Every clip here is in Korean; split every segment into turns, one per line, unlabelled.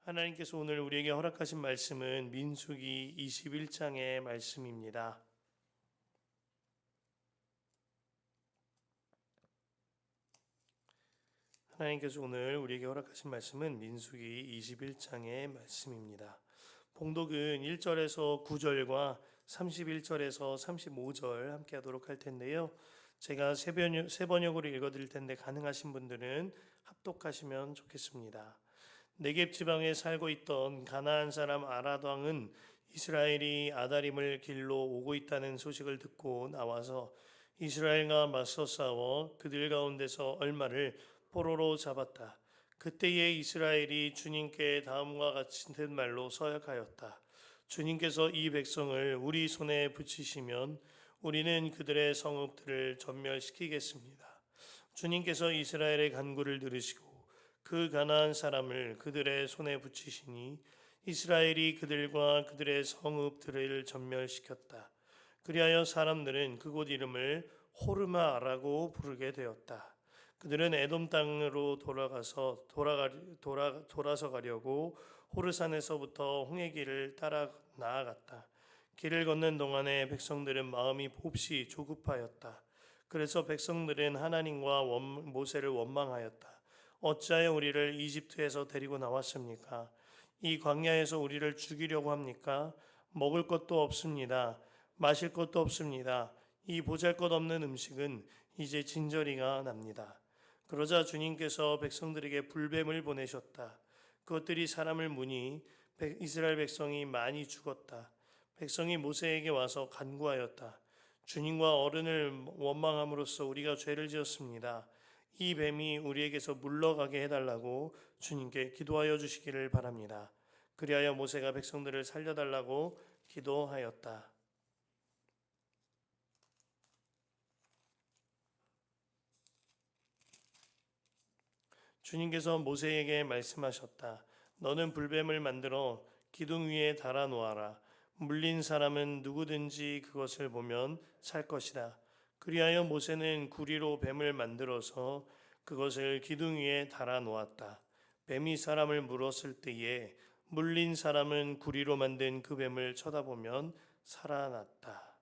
하나님께서 오늘 우리에게 허락하신 말씀은 민수기 21장의 말씀입니다. 하나님께서 오늘 우리에게 허락하신 말씀은 민수기 21장의 말씀입니다. 봉독은 1절에서 9절과 31절에서 35절 함께 하도록 할 텐데요. 제가 세 번역으로 읽어드릴 텐데 가능하신 분들은 합독하시면 좋겠습니다. 네겝 지방에 살고 있던 가나안 사람 아랏 왕은 이스라엘이 아다림을 길로 오고 있다는 소식을 듣고 나와서 이스라엘과 맞서 싸워 그들 가운데서 얼마를 포로로 잡았다. 그때에 이스라엘이 주님께 다음과 같은 말로 서약하였다. 주님께서 이 백성을 우리 손에 붙이시면 우리는 그들의 성읍들을 전멸시키겠습니다. 주님께서 이스라엘의 간구를 들으시고 그 가나안 사람을 그들의 손에 붙이시니 이스라엘이 그들과 그들의 성읍들을 전멸시켰다. 그리하여 사람들은 그곳 이름을 호르마라고 부르게 되었다. 그들은 에돔 땅으로 돌아서 가려고 호르산에서부터 홍해길을 따라 나아갔다. 길을 걷는 동안에 백성들은 마음이 몹시 조급하였다. 그래서 백성들은 하나님과 모세를 원망하였다. 어찌하여 우리를 이집트에서 데리고 나왔습니까? 이 광야에서 우리를 죽이려고 합니까? 먹을 것도 없습니다. 마실 것도 없습니다. 이 보잘것없는 음식은 이제 진저리가 납니다. 그러자 주님께서 백성들에게 불뱀을 보내셨다. 그것들이 사람을 무니 이스라엘 백성이 많이 죽었다. 백성이 모세에게 와서 간구하였다. 주님과 어른을 원망함으로써 우리가 죄를 지었습니다. 이 뱀이 우리에게서 물러가게 해달라고 주님께 기도하여 주시기를 바랍니다. 그리하여 모세가 백성들을 살려달라고 기도하였다. 주님께서 모세에게 말씀하셨다. 너는 불뱀을 만들어 기둥 위에 달아 놓아라. 물린 사람은 누구든지 그것을 보면 살 것이다. 그리하여 모세는 구리로 뱀을 만들어서 그것을 기둥 위에 달아 놓았다. 뱀이 사람을 물었을 때에 물린 사람은 구리로 만든 그 뱀을 쳐다보면 살아났다.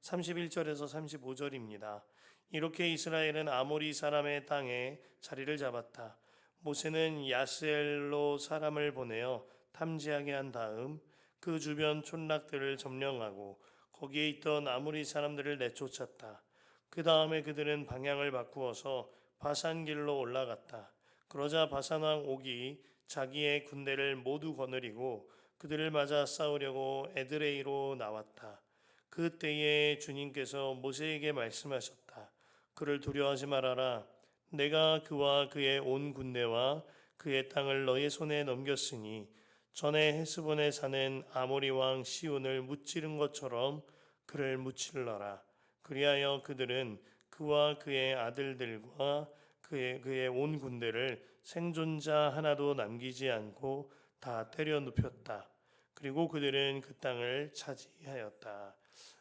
31절에서 35절입니다. 이렇게 이스라엘은 아모리 사람의 땅에 자리를 잡았다. 모세는 야스엘로 사람을 보내어 탐지하게 한 다음 그 주변 촌락들을 점령하고 거기에 있던 아모리 사람들을 내쫓았다. 그 다음에 그들은 방향을 바꾸어서 바산길로 올라갔다. 그러자 바산 왕 옥이 자기의 군대를 모두 거느리고 그들을 맞아 싸우려고 에드레이로 나왔다. 그때에 주님께서 모세에게 말씀하셨다. 그를 두려워하지 말아라. 내가 그와 그의 온 군대와 그의 땅을 너의 손에 넘겼으니 전에 헤스본에 사는 아모리 왕 시온을 무찌른 것처럼 그를 무찔러라. 그리하여 그들은 그와 그의 아들들과 그의 온 군대를 생존자 하나도 남기지 않고 다 때려 눕혔다. 그리고 그들은 그 땅을 차지하였다.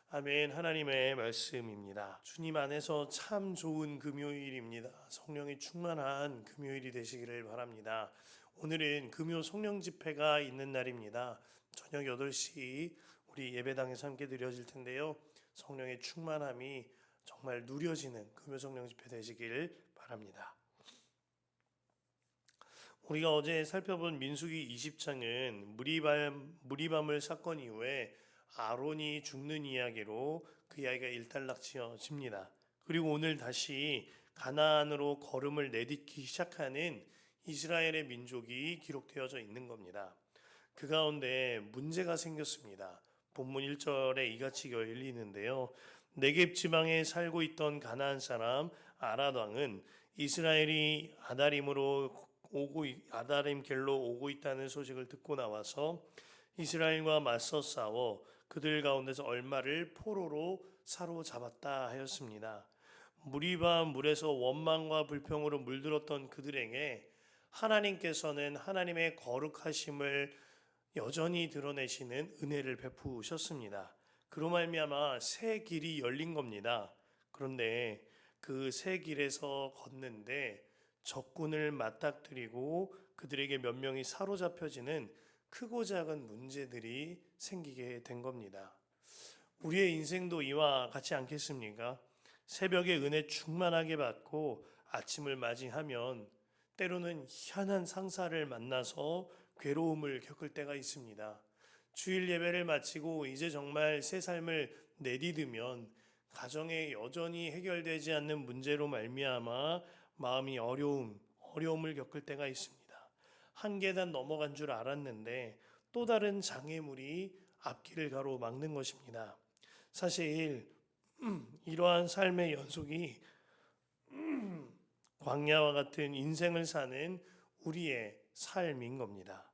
아멘. 하나님의 말씀입니다. 주님 안에서 참 좋은 금요일입니다. 성령이 충만한 금요일이 되시기를 바랍니다. 오늘은 금요 성령 집회가 있는 날입니다. 저녁 8시 우리 예배당에서 함께 드려질 텐데요. 성령의 충만함이 정말 누려지는 금요 성령 집회 되시길 바랍니다. 우리가 어제 살펴본 민수기 20장은 무리밤을 사건 이후에 아론이 죽는 이야기로 그 이야기가 일단락지어집니다. 그리고 오늘 다시 가나안으로 걸음을 내딛기 시작하는 이스라엘의 민족이 기록되어져 있는 겁니다. 그 가운데 문제가 생겼습니다. 본문 1절에 이같이 열리는데요. 네겝 지방에 살고 있던 가나안 사람 아랏 왕은 이스라엘이 아다림 길로 오고 있다는 소식을 듣고 나와서 이스라엘과 맞서 싸워 그들 가운데서 얼마를 포로로 사로잡았다 하였습니다. 무리바 물에서 원망과 불평으로 물들었던 그들에게 하나님께서는 하나님의 거룩하심을 여전히 드러내시는 은혜를 베푸셨습니다. 그로 말미암아 새 길이 열린 겁니다. 그런데 그 새 길에서 걷는데 적군을 맞닥뜨리고 그들에게 몇 명이 사로잡혀지는 크고 작은 문제들이 생기게 된 겁니다. 우리의 인생도 이와 같지 않겠습니까? 새벽에 은혜 충만하게 받고 아침을 맞이하면 때로는 희한한 상사를 만나서 괴로움을 겪을 때가 있습니다. 주일 예배를 마치고 이제 정말 새 삶을 내디디면 가정에 여전히 해결되지 않는 문제로 말미암아 마음이 어려움을 겪을 때가 있습니다. 한 계단 넘어간 줄 알았는데 또 다른 장애물이 앞길을 가로막는 것입니다. 사실 이러한 삶의 연속이 광야와 같은 인생을 사는 우리의 삶인 겁니다.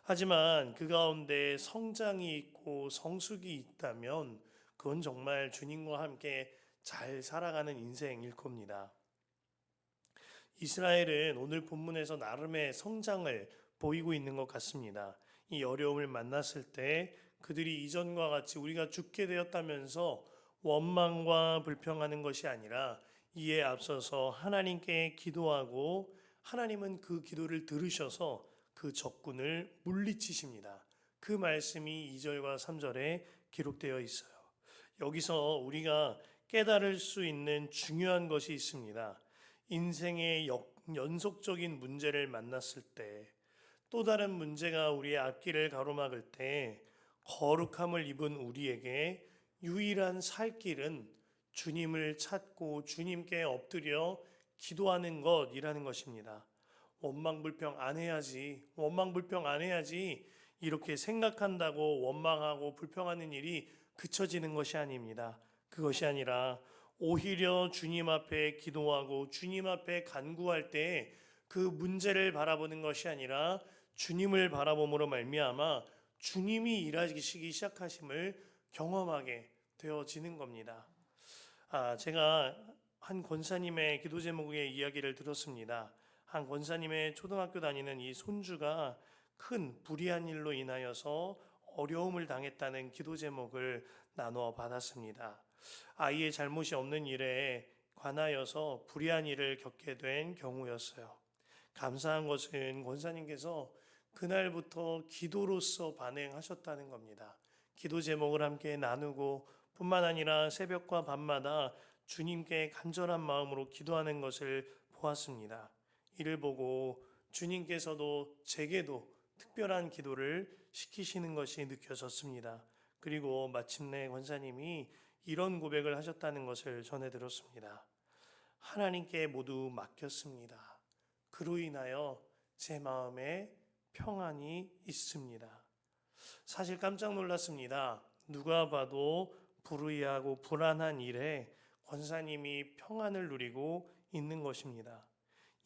하지만 그 가운데 성장이 있고 성숙이 있다면 그건 정말 주님과 함께 잘 살아가는 인생일 겁니다. 이스라엘은 오늘 본문에서 나름의 성장을 보이고 있는 것 같습니다. 이 어려움을 만났을 때 그들이 이전과 같이 우리가 죽게 되었다면서 원망과 불평하는 것이 아니라 이에 앞서서 하나님께 기도하고 하나님은 그 기도를 들으셔서 그 적군을 물리치십니다. 그 말씀이 2절과 3절에 기록되어 있어요. 여기서 우리가 깨달을 수 있는 중요한 것이 있습니다. 인생의 연속적인 문제를 만났을 때, 또 다른 문제가 우리의 앞길을 가로막을 때, 거룩함을 입은 우리에게 유일한 살 길은 주님을 찾고 주님께 엎드려 기도하는 것이라는 것입니다. 원망불평 안 해야지, 원망불평 안 해야지, 이렇게 생각한다고 원망하고 불평하는 일이 그쳐지는 것이 아닙니다. 그것이 아니라 오히려 주님 앞에 기도하고 주님 앞에 간구할 때 그 문제를 바라보는 것이 아니라 주님을 바라봄으로 말미암아 주님이 일하시기 시작하심을 경험하게 되어지는 겁니다. 제가 한 권사님의 기도 제목의 이야기를 들었습니다. 한 권사님의 초등학교 다니는 이 손주가 큰 불의한 일로 인하여서 어려움을 당했다는 기도 제목을 나누어 받았습니다. 아이의 잘못이 없는 일에 관하여서 불의한 일을 겪게 된 경우였어요. 감사한 것은 권사님께서 그날부터 기도로서 반응하셨다는 겁니다. 기도 제목을 함께 나누고 뿐만 아니라 새벽과 밤마다 주님께 간절한 마음으로 기도하는 것을 보았습니다. 이를 보고 주님께서도 제게도 특별한 기도를 시키시는 것이 느껴졌습니다. 그리고 마침내 권사님이 이런 고백을 하셨다는 것을 전해 들었습니다. 하나님께 모두 맡겼습니다. 그로 인하여 제 마음에 평안이 있습니다. 사실 깜짝 놀랐습니다. 누가 봐도 불의하고 불안한 일에 권사님이 평안을 누리고 있는 것입니다.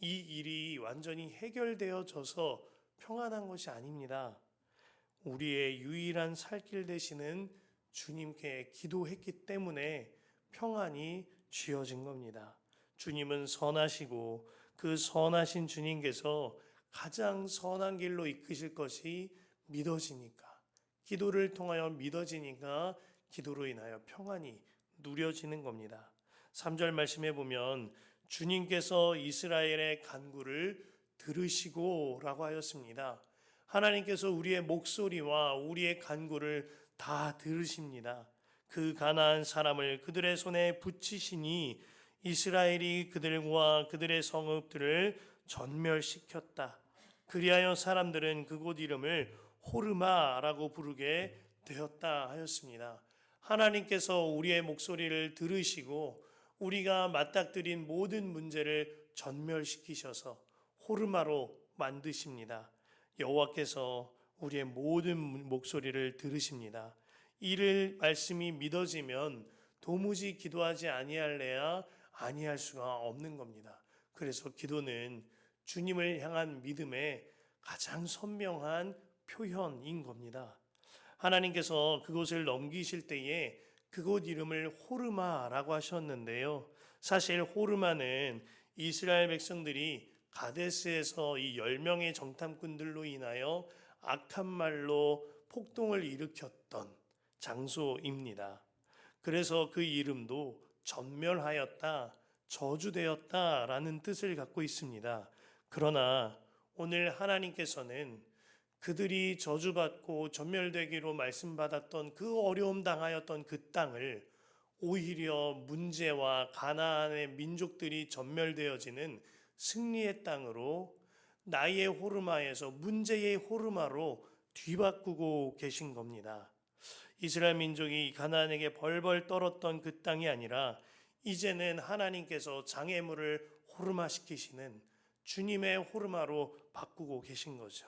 이 일이 완전히 해결되어져서 평안한 것이 아닙니다. 우리의 유일한 살길 되시는 주님께 기도했기 때문에 평안이 쥐어진 겁니다. 주님은 선하시고 그 선하신 주님께서 가장 선한 길로 이끄실 것이 믿어지니까, 기도를 통하여 믿어지니까 기도로 인하여 평안이 누려지는 겁니다. 3절 말씀해 보면 주님께서 이스라엘의 간구를 들으시고 라고 하였습니다. 하나님께서 우리의 목소리와 우리의 간구를 다 들으십니다. 그 가나안 사람을 그들의 손에 붙이시니 이스라엘이 그들과 그들의 성읍들을 전멸시켰다. 그리하여 사람들은 그곳 이름을 호르마라고 부르게 되었다 하였습니다. 하나님께서 우리의 목소리를 들으시고 우리가 맞닥뜨린 모든 문제를 전멸시키셔서 호르마로 만드십니다. 여호와께서 우리의 모든 목소리를 들으십니다. 이를 말씀이 믿어지면 도무지 기도하지 아니할래야 아니할 수가 없는 겁니다. 그래서 기도는 주님을 향한 믿음의 가장 선명한 표현인 겁니다. 하나님께서 그곳을 넘기실 때에 그곳 이름을 호르마라고 하셨는데요. 사실 호르마는 이스라엘 백성들이 가데스에서 이 10명의 정탐꾼들로 인하여 악한 말로 폭동을 일으켰던 장소입니다. 그래서 그 이름도 전멸하였다, 저주되었다라는 뜻을 갖고 있습니다. 그러나 오늘 하나님께서는 그들이 저주받고 전멸되기로 말씀받았던 그 어려움 당하였던 그 땅을 오히려 문제와 가나안의 민족들이 전멸되어지는 승리의 땅으로 나의 호르마에서 문제의 호르마로 뒤바꾸고 계신 겁니다. 이스라엘 민족이 가나안에게 벌벌 떨었던 그 땅이 아니라 이제는 하나님께서 장애물을 호르마시키시는 주님의 호르마로 바꾸고 계신 거죠.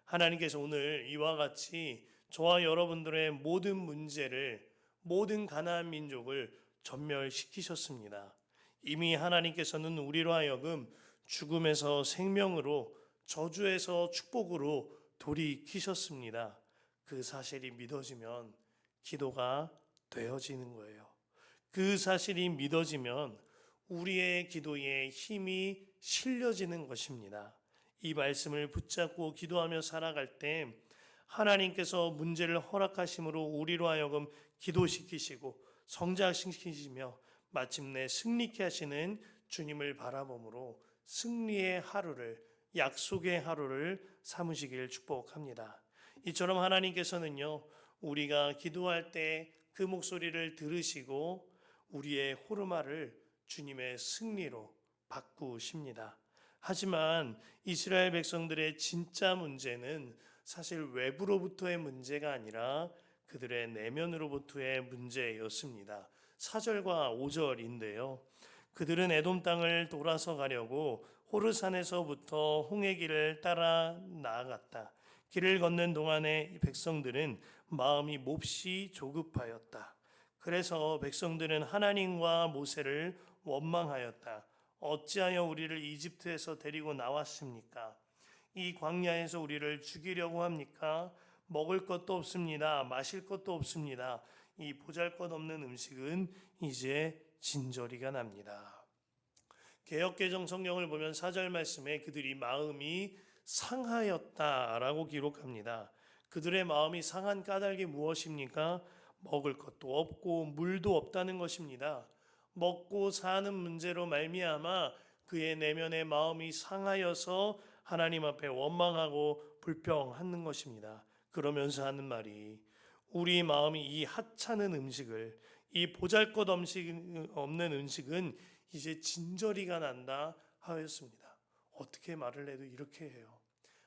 하나님께서 오늘 이와 같이 저와 여러분들의 모든 문제를, 모든 가나안 민족을 전멸시키셨습니다. 이미 하나님께서는 우리로 하여금 죽음에서 생명으로, 저주에서 축복으로 돌이키셨습니다. 그 사실이 믿어지면 기도가 되어지는 거예요. 그 사실이 믿어지면 우리의 기도에 힘이 실려지는 것입니다. 이 말씀을 붙잡고 기도하며 살아갈 때 하나님께서 문제를 허락하심으로 우리로 하여금 기도시키시고 성장시키시며 마침내 승리케 하시는 주님을 바라봄으로 승리의 하루를, 약속의 하루를 삼으시길 축복합니다. 이처럼 하나님께서는요, 우리가 기도할 때 그 목소리를 들으시고 우리의 호르마를 주님의 승리로 바꾸십니다. 하지만 이스라엘 백성들의 진짜 문제는 사실 외부로부터의 문제가 아니라 그들의 내면으로부터의 문제였습니다. 4절과 5절인데요. 그들은 에돔 땅을 돌아서 가려고 호르산에서부터 홍해길을 따라 나아갔다. 길을 걷는 동안에 이 백성들은 마음이 몹시 조급하였다. 그래서 백성들은 하나님과 모세를 원망하였다. 어찌하여 우리를 이집트에서 데리고 나왔습니까? 이 광야에서 우리를 죽이려고 합니까? 먹을 것도 없습니다. 마실 것도 없습니다. 이 보잘것없는 음식은 이제 진저리가 납니다. 개역개정 성경을 보면 4절 말씀에 그들이 마음이 상하였다라고 기록합니다. 그들의 마음이 상한 까닭이 무엇입니까? 먹을 것도 없고 물도 없다는 것입니다. 먹고 사는 문제로 말미암아 그의 내면의 마음이 상하여서 하나님 앞에 원망하고 불평하는 것입니다. 그러면서 하는 말이 우리 마음이 이 하찮은 음식을, 이 보잘것없는 음식은 이제 진저리가 난다 하였습니다. 어떻게 말을 해도 이렇게 해요.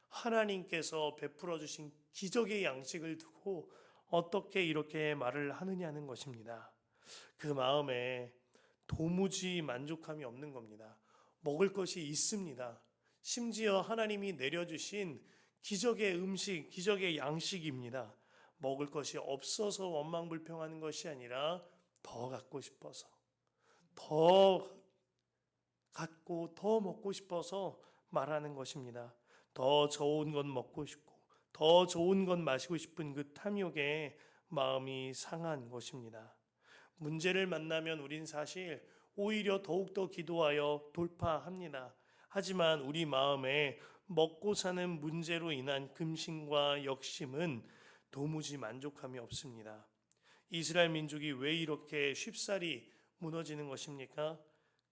하나님께서 베풀어 주신 기적의 양식을 두고 어떻게 이렇게 말을 하느냐는 것입니다. 그 마음에 도무지 만족함이 없는 겁니다. 먹을 것이 있습니다. 심지어 하나님이 내려주신 기적의 음식, 기적의 양식입니다. 먹을 것이 없어서 원망불평하는 것이 아니라 더 갖고 싶어서, 더 갖고 더 먹고 싶어서 말하는 것입니다. 더 좋은 것 먹고 싶고 더 좋은 것 마시고 싶은 그 탐욕에 마음이 상한 것입니다. 문제를 만나면 우린 사실 오히려 더욱더 기도하여 돌파합니다. 하지만 우리 마음에 먹고 사는 문제로 인한 금심과 역심은 도무지 만족함이 없습니다. 이스라엘 민족이 왜 이렇게 쉽사리 무너지는 것입니까?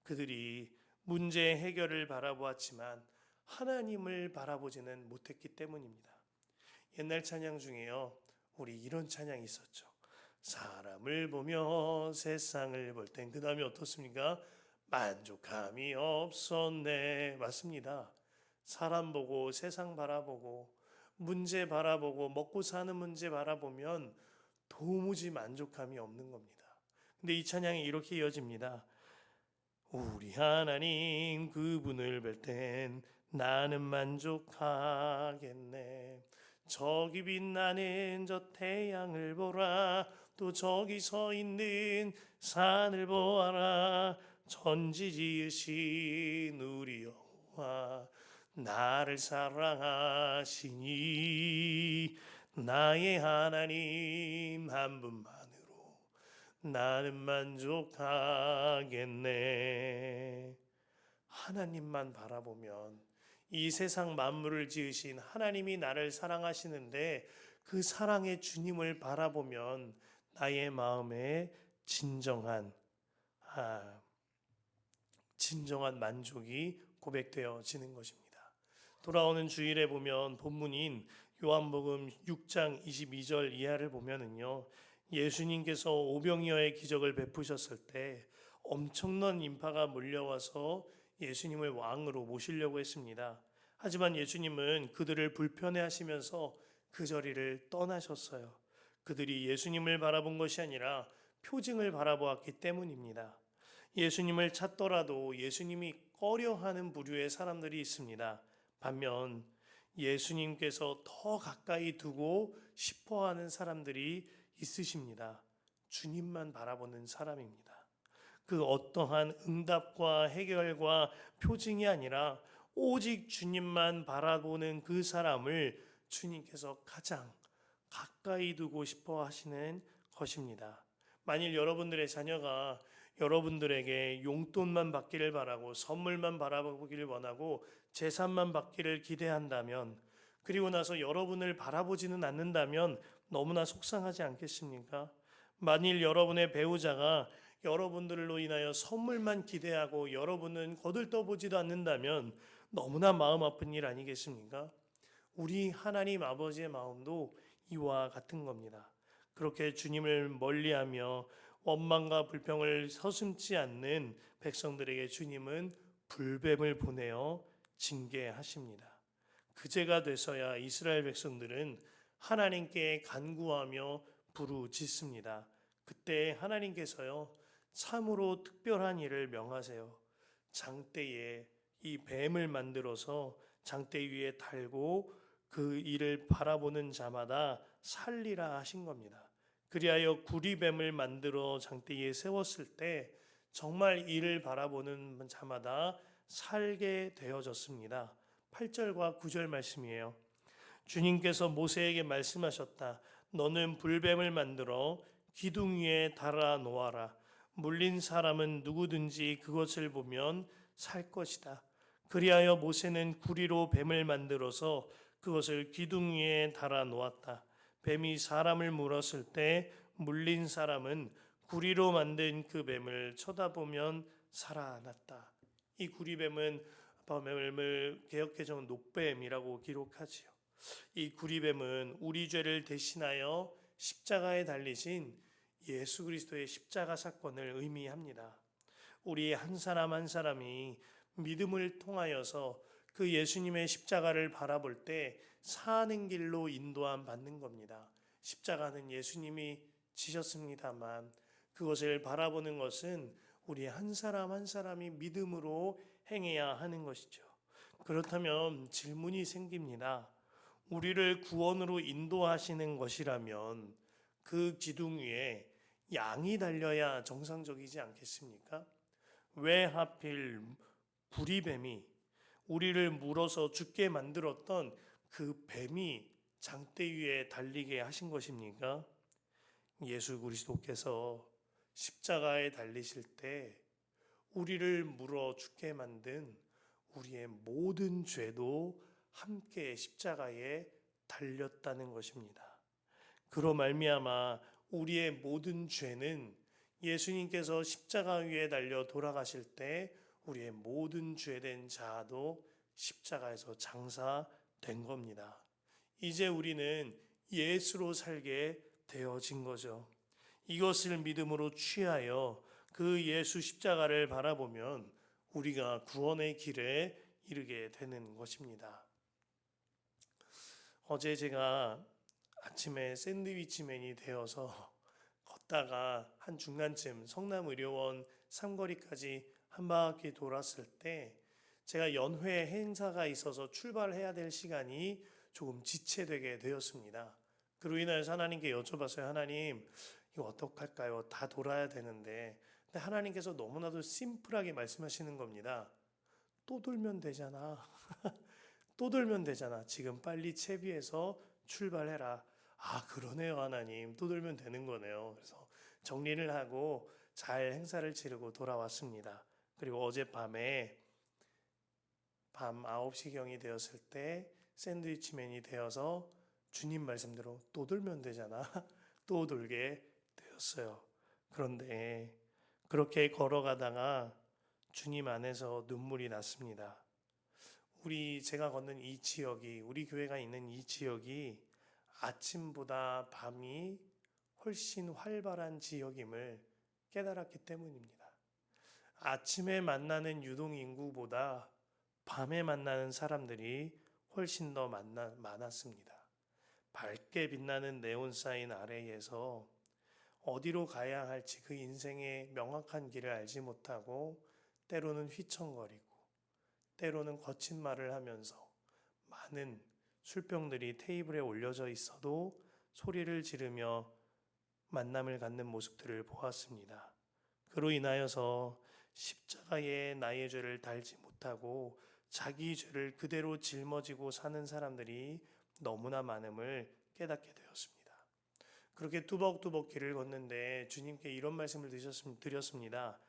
그들이 문제 해결을 바라보았지만 하나님을 바라보지는 못했기 때문입니다. 옛날 찬양 중에요, 우리 이런 찬양이 있었죠. 사람을 보며 세상을 볼 땐 그 다음에 어떻습니까? 만족함이 없었네. 맞습니다. 사람 보고 세상 바라보고 문제 바라보고 먹고 사는 문제 바라보면 도무지 만족함이 없는 겁니다. 근데 이 찬양이 이렇게 이어집니다. 우리 하나님 그분을 뵐 땐 나는 만족하겠네. 저기 빛나는 저 태양을 보라. 또 저기 서 있는 산을 보아라. 천지 지으신 우리 여호와 나를 사랑하시니 나의 하나님 한 분만으로 나는 만족하겠네. 하나님만 바라보면 이 세상 만물을 지으신 하나님이 나를 사랑하시는데 그 사랑의 주님을 바라보면 나의 마음에 진정한 진정한 만족이 고백되어지는 것입니다. 돌아오는 주일에 보면 본문인 요한복음 6장 22절 이하를 보면은요, 예수님께서 오병이어의 기적을 베푸셨을 때 엄청난 인파가 몰려와서 예수님을 왕으로 모시려고 했습니다. 하지만 예수님은 그들을 불편해하시면서 그 자리를 떠나셨어요. 그들이 예수님을 바라본 것이 아니라 표징을 바라보았기 때문입니다. 예수님을 찾더라도 예수님이 꺼려하는 부류의 사람들이 있습니다. 반면 예수님께서 더 가까이 두고 싶어하는 사람들이 있으십니다. 주님만 바라보는 사람입니다. 그 어떠한 응답과 해결과 표징이 아니라 오직 주님만 바라보는 그 사람을 주님께서 가장 가까이 두고 싶어 하시는 것입니다. 만일 여러분들의 자녀가 여러분들에게 용돈만 받기를 바라고 선물만 바라보기를 원하고 재산만 받기를 기대한다면, 그리고 나서 여러분을 바라보지는 않는다면 너무나 속상하지 않겠습니까? 만일 여러분의 배우자가 여러분들로 인하여 선물만 기대하고 여러분은 거들떠보지도 않는다면 너무나 마음 아픈 일 아니겠습니까? 우리 하나님 아버지의 마음도 이와 같은 겁니다. 그렇게 주님을 멀리하며 원망과 불평을 서슴지 않는 백성들에게 주님은 불뱀을 보내어 징계하십니다. 그제가 돼서야 이스라엘 백성들은 하나님께 간구하며 부르짖습니다. 그때 하나님께서요, 참으로 특별한 일을 명하세요. 장대에 이 뱀을 만들어서 장대 위에 달고 그 일을 바라보는 자마다 살리라 하신 겁니다. 그리하여 구리뱀을 만들어 장대 위에 세웠을 때 정말 이를 바라보는 자마다 살게 되어졌습니다. 8절과 9절 말씀이에요. 주님께서 모세에게 말씀하셨다. 너는 불뱀을 만들어 기둥 위에 달아 놓아라. 물린 사람은 누구든지 그것을 보면 살 것이다. 그리하여 모세는 구리로 뱀을 만들어서 그것을 기둥 위에 달아 놓았다. 뱀이 사람을 물었을 때 물린 사람은 구리로 만든 그 뱀을 쳐다보면 살아났다. 이 구리뱀은 뱀을 개역개정은 녹뱀이라고 기록하지요. 이 구리뱀은 우리 죄를 대신하여 십자가에 달리신 예수 그리스도의 십자가 사건을 의미합니다. 우리 한 사람 한 사람이 믿음을 통하여서 그 예수님의 십자가를 바라볼 때 사는 길로 인도함 받는 겁니다. 십자가는 예수님이 지셨습니다만 그것을 바라보는 것은 우리 한 사람 한 사람이 믿음으로 행해야 하는 것이죠. 그렇다면 질문이 생깁니다. 우리를 구원으로 인도하시는 것이라면 그 기둥 위에 양이 달려야 정상적이지 않겠습니까? 왜 하필 구리뱀이 우리를 물어서 죽게 만들었던 그 뱀이 장대 위에 달리게 하신 것입니까? 예수 그리스도께서 십자가에 달리실 때 우리를 물어 죽게 만든 우리의 모든 죄도 함께 십자가에 달렸다는 것입니다. 그로 말미암아 우리의 모든 죄는 예수님께서 십자가 위에 달려 돌아가실 때 우리의 모든 죄된 자도 십자가에서 장사된 겁니다. 이제 우리는 예수로 살게 되어진 거죠. 이것을 믿음으로 취하여 그 예수 십자가를 바라보면 우리가 구원의 길에 이르게 되는 것입니다. 어제 제가 아침에 샌드위치맨이 되어서 걷다가 한 중간쯤 성남의료원 삼거리까지 한 바퀴 돌았을 때 제가 연회 행사가 있어서 출발해야 될 시간이 조금 지체되게 되었습니다. 그로 인하여서 하나님께 여쭤봤어요. 하나님, 이거 어떡할까요? 다 돌아야 되는데. 근데 하나님께서 너무나도 심플하게 말씀하시는 겁니다. 또 돌면 되잖아. 또 돌면 되잖아. 지금 빨리 채비해서 출발해라. 아, 그러네요, 하나님. 또 돌면 되는 거네요. 그래서 정리를 하고 잘 행사를 치르고 돌아왔습니다. 그리고 어젯밤에 밤 9시경이 되었을 때 샌드위치맨이 되어서 주님 말씀대로 또 돌면 되잖아. 또 돌게 되었어요. 그런데 그렇게 걸어가다가 주님 안에서 눈물이 났습니다. 제가 걷는 이 지역이, 우리 교회가 있는 이 지역이 아침보다 밤이 훨씬 활발한 지역임을 깨달았기 때문입니다. 아침에 만나는 유동인구보다 밤에 만나는 사람들이 훨씬 더 많았습니다. 밝게 빛나는 네온사인 아래에서 어디로 가야 할지 그 인생의 명확한 길을 알지 못하고 때로는 휘청거리고 때로는 거친 말을 하면서 많은 술병들이 테이블에 올려져 있어도 소리를 지르며 만남을 갖는 모습들을 보았습니다. 그로 인하여서 십자가에 나의 죄를 달지 못하고 자기 죄를 그대로 짊어지고 사는 사람들이 너무나 많음을 깨닫게 되었습니다. 그렇게 뚜벅뚜벅 길을 걷는데 주님께 이런 말씀을 드렸습니다.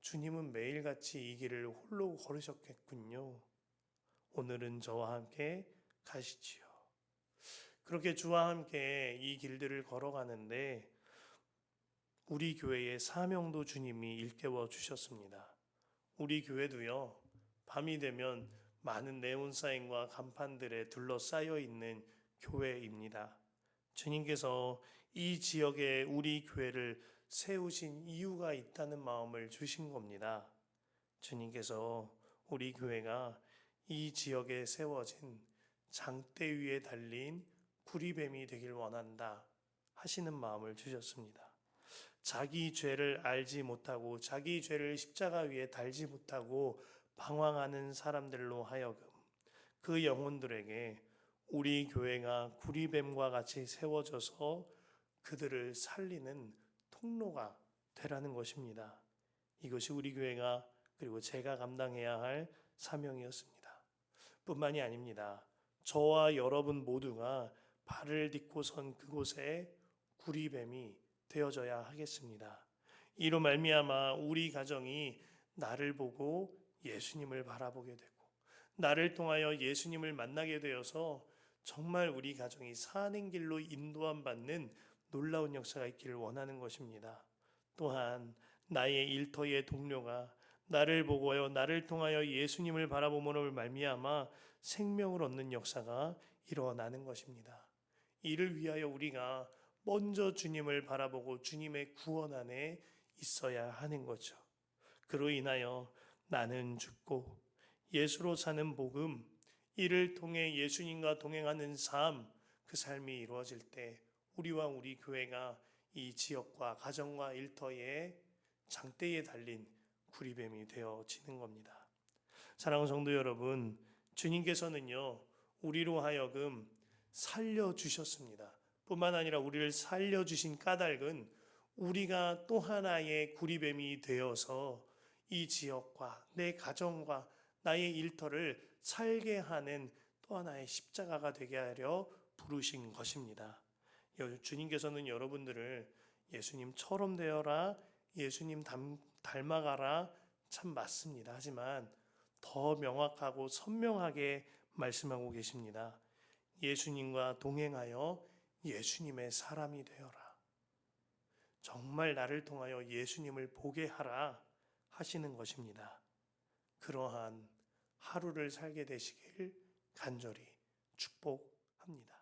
주님은 매일같이 이 길을 홀로 걸으셨겠군요. 오늘은 저와 함께 가시지요. 그렇게 주와 함께 이 길들을 걸어가는데 우리 교회의 사명도 주님이 일깨워 주셨습니다. 우리 교회도요, 밤이 되면 많은 네온사인과 간판들에 둘러싸여 있는 교회입니다. 주님께서 이 지역에 우리 교회를 세우신 이유가 있다는 마음을 주신 겁니다. 주님께서 우리 교회가 이 지역에 세워진 장대 위에 달린 구리뱀이 되길 원한다 하시는 마음을 주셨습니다. 자기 죄를 알지 못하고 자기 죄를 십자가 위에 달지 못하고 방황하는 사람들로 하여금 그 영혼들에게 우리 교회가 구리뱀과 같이 세워져서 그들을 살리는 통로가 되라는 것입니다. 이것이 우리 교회가 그리고 제가 감당해야 할 사명이었습니다. 뿐만이 아닙니다. 저와 여러분 모두가 발을 딛고 선 그곳에 구리뱀이 되어져야 하겠습니다. 이로 말미암아 우리 가정이 나를 보고 예수님을 바라보게 되고 나를 통하여 예수님을 만나게 되어서 정말 우리 가정이 사는 길로 인도함 받는 놀라운 역사가 있기를 원하는 것입니다. 또한 나의 일터의 동료가 나를 보고요 나를 통하여 예수님을 바라보므로 말미암아 생명을 얻는 역사가 일어나는 것입니다. 이를 위하여 우리가 먼저 주님을 바라보고 주님의 구원 안에 있어야 하는 거죠. 그로 인하여 나는 죽고 예수로 사는 복음, 이를 통해 예수님과 동행하는 삶, 그 삶이 이루어질 때 우리와 우리 교회가 이 지역과 가정과 일터의 장대에 달린 구리뱀이 되어지는 겁니다. 사랑하는 성도 여러분, 주님께서는요, 우리로 하여금 살려주셨습니다. 뿐만 아니라 우리를 살려주신 까닭은 우리가 또 하나의 구리뱀이 되어서 이 지역과 내 가정과 나의 일터를 살게 하는 또 하나의 십자가가 되게 하려 부르신 것입니다. 주님께서는 여러분들을 예수님처럼 되어라, 예수님 닮아가라, 참 맞습니다. 하지만 더 명확하고 선명하게 말씀하고 계십니다. 예수님과 동행하여 예수님의 사람이 되어라. 정말 나를 통하여 예수님을 보게 하라 하시는 것입니다. 그러한 하루를 살게 되시길 간절히 축복합니다.